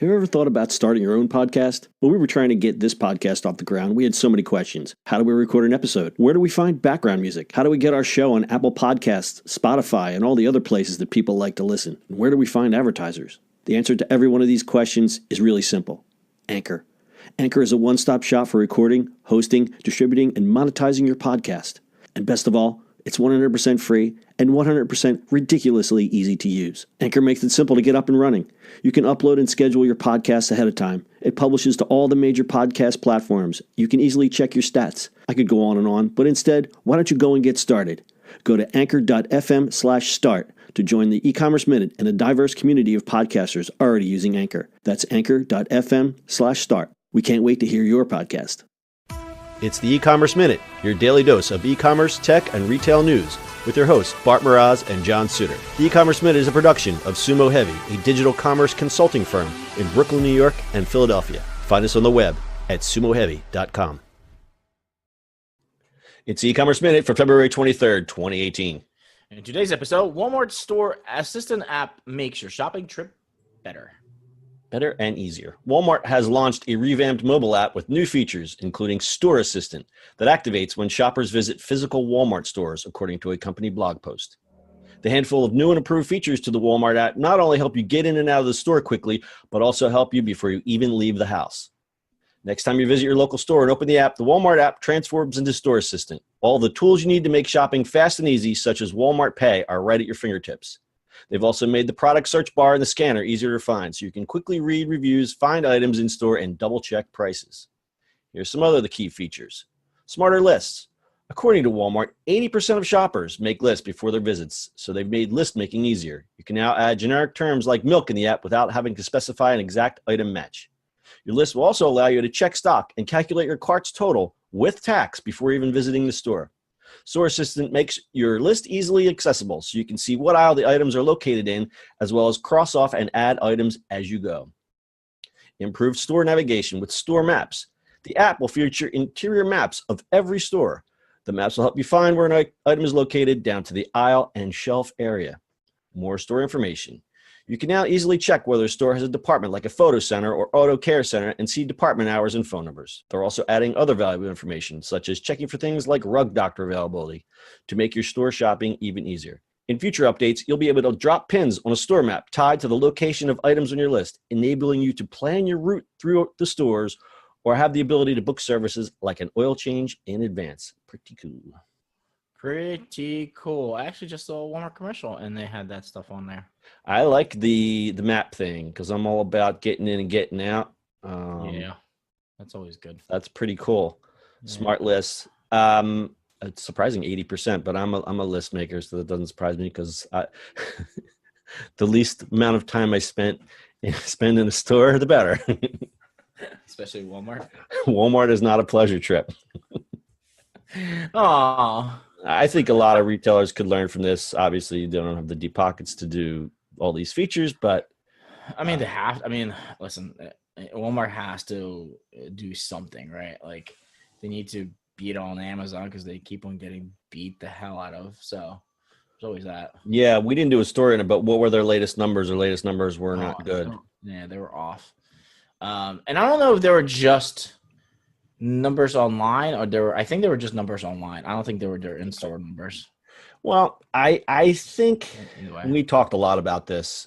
Have you ever thought about starting your own podcast? When we were trying to get this podcast off the ground, we had so many questions. How do we record an episode? Where do we find background music? How do we get our show on Apple Podcasts, Spotify, and all the other places that people like to listen? And where do we find advertisers? The answer to every one of these questions is really simple. Anchor. Anchor is a one-stop shop for recording, hosting, distributing, and monetizing your podcast. And best of all, it's 100% free and 100% ridiculously easy to use. Anchor makes it simple to get up and running. You can upload and schedule your podcasts ahead of time. It publishes to all the major podcast platforms. You can easily check your stats. I could go on, but instead, why don't you go and get started? Go to anchor.fm/start to join the e-commerce minute and a diverse community of podcasters already using Anchor. That's anchor.fm/start. We can't wait to hear your podcast. It's the E-commerce Minute, your daily dose of e-commerce, tech, and retail news with your hosts, Bart Mraz and John Suter. The E-commerce Minute is a production of Sumo Heavy, a digital commerce consulting firm in Brooklyn, New York, and Philadelphia. Find us on the web at sumoheavy.com. It's the E-commerce Minute for February 23rd, 2018. In today's episode, Walmart Store Assistant app makes your shopping trip better. Better and easier. Walmart has launched a revamped mobile app with new features, including Store Assistant, that activates when shoppers visit physical Walmart stores, according to a company blog post. The handful of new and improved features to the Walmart app not only help you get in and out of the store quickly, but also help you before you even leave the house. Next time you visit your local store and open the app, the Walmart app transforms into Store Assistant. All the tools you need to make shopping fast and easy, such as Walmart Pay, are right at your fingertips. They've also made the product search bar and the scanner easier to find, so you can quickly read reviews, find items in store, and double-check prices. Here's some other of the key features. Smarter lists. According to Walmart, 80% of shoppers make lists before their visits, so they've made list making easier. You can now add generic terms like milk in the app without having to specify an exact item match. Your list will also allow you to check stock and calculate your cart's total with tax before even visiting the store. Store Assistant makes your list easily accessible so you can see what aisle the items are located in, as well as cross off and add items as you go. Improved store navigation with Store Maps. The app will feature interior maps of every store. The maps will help you find where an item is located down to the aisle and shelf area. More store information. You can now easily check whether a store has a department like a photo center or auto care center and see department hours and phone numbers. They're also adding other valuable information, such as checking for things like rug doctor availability to make your store shopping even easier. In future updates, you'll be able to drop pins on a store map tied to the location of items on your list, enabling you to plan your route through the stores or have the ability to book services like an oil change in advance. Pretty cool. Pretty cool. I actually just saw a Walmart commercial, and they had that stuff on there. I like the map thing because I'm all about getting in and getting out. Yeah, that's always good. That's pretty cool. Yeah. Smart lists. It's surprising 80%, but I'm a list maker, so that doesn't surprise me because the least amount of time I spend in a store, the better. Especially Walmart. Walmart is not a pleasure trip. Oh. I think a lot of retailers could learn from this. Obviously, they don't have the deep pockets to do all these features, but I mean, listen, Walmart has to do something, right? Like, they need to beat on Amazon because they keep on getting beat the hell out of. So there's always that. Yeah, we didn't do a story on it, but what were their latest numbers? Their latest numbers were not good. Yeah, they were off. And I don't know if they were just numbers online or I think they were just numbers online. I don't think they were their in-store numbers. Well, I think Anyway. we talked a lot about this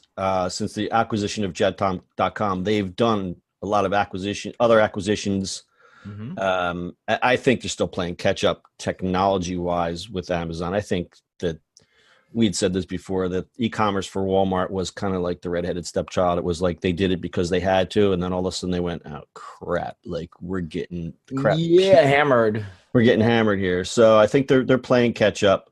since the acquisition of Jet.com. They've done a lot of other acquisitions. Mm-hmm. I think they're still playing catch up technology-wise with Amazon. I think that we'd said this before, that e-commerce for Walmart was kind of like the redheaded stepchild. It was like they did it because they had to, and then all of a sudden they went, oh, crap, like we're getting the crap. Yeah, hammered. We're getting hammered here. So I think they're playing catch up.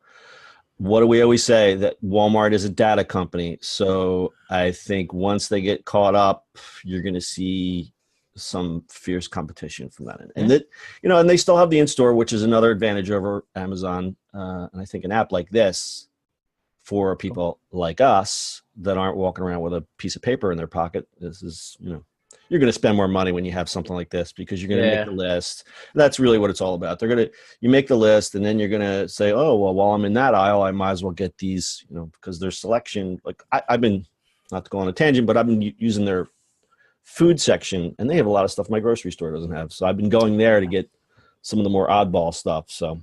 What do we always say? That Walmart is a data company. So I think once they get caught up, you're going to see some fierce competition from that end. And that, and they still have the in-store, which is another advantage over Amazon. And I think an app like this, for people like us that aren't walking around with a piece of paper in their pocket, this is, you're going to spend more money when you have something like this because you're going to make the list. That's really what it's all about. You make the list and then you're going to say, oh, well, while I'm in that aisle, I might as well get these, because their selection, like I've been, not to go on a tangent, but I've been using their food section, and they have a lot of stuff my grocery store doesn't have. So I've been going there to get some of the more oddball stuff. So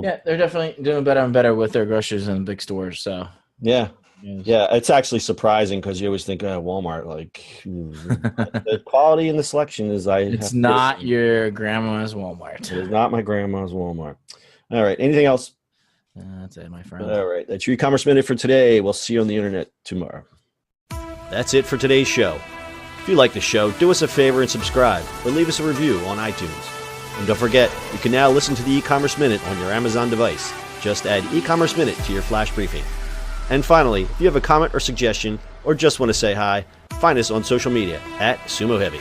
yeah, they're definitely doing better and better with their groceries in big stores. So yeah. yes. Yeah, it's actually surprising because you always think, Walmart, like the quality and the selection is It's not your grandma's Walmart. It is not my grandma's Walmart. All right. Anything else? That's it, my friend. All right. That's your e-commerce minute for today. We'll see you on the internet tomorrow. That's it for today's show. If you like the show, do us a favor and subscribe or leave us a review on iTunes. And don't forget, you can now listen to the e-commerce minute on your Amazon device. Just add e-commerce minute to your flash briefing. And finally, if you have a comment or suggestion or just want to say hi, find us on social media at Sumo Heavy.